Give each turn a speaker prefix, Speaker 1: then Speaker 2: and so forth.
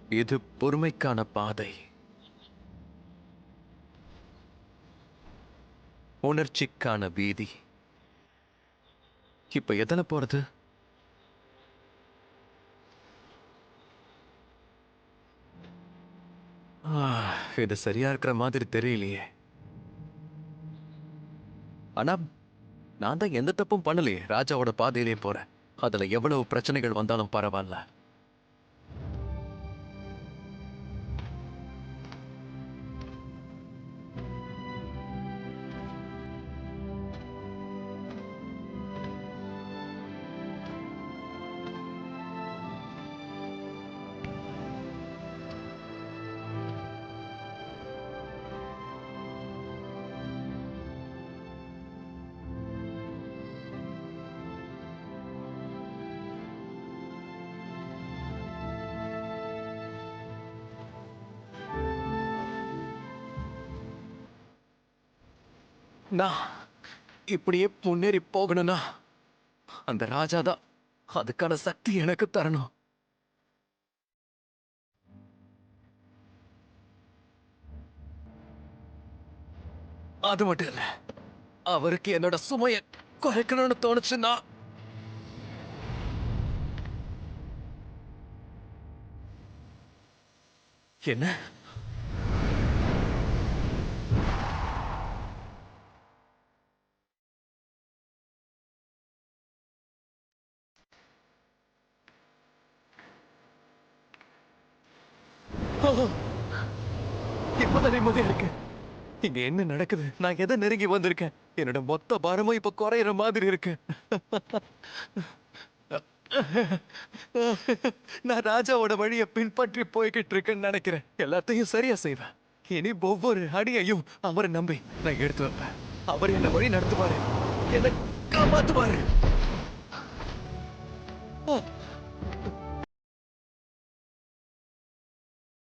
Speaker 1: இது பொறுமைக்கான பாதை, உணர்ச்சிக்கான வீதி. இப்ப எதன போறது? இது சரியா இருக்கிற மாதிரி தெரியலையே. ஆனா நான் தான் எந்த தப்பும் பண்ணலையே. ராஜாவோட பாதையிலே போறேன். அதுல எவ்வளவு பிரச்சனைகள் வந்தாலும் பரவாயில்ல. நான் இப்படியே முன்னேறி போகணும்னா அந்த ராஜா தான் அதுக்கான சக்தி எனக்கு தரணும். அது மட்டும் இல்ல, அவருக்கு என்னோட சுமைய குறைக்கணும்னு தோணுச்சுன்னா என்ன? இப்பதான் நிம்மதியா இருக்கு. இங்க என்ன நடக்குது? நான் எதை நெருங்கி வந்திருக்கேன்? என்னோட மொத்த பாரமும் இப்ப குறையிற மாதிரி இருக்கு. நான் ராஜாவோட வழியை பின்பற்றி போய்கிட்டு இருக்கேன்னு நினைக்கிறேன். எல்லாத்தையும் சரியா செய்வேன். இனி ஒவ்வொரு அடியையும் அவரை நம்பி நான் எடுத்து வைப்பேன். அவர் என்ன வழி நடத்துவாரு, என்ன காப்பாத்துவாரு.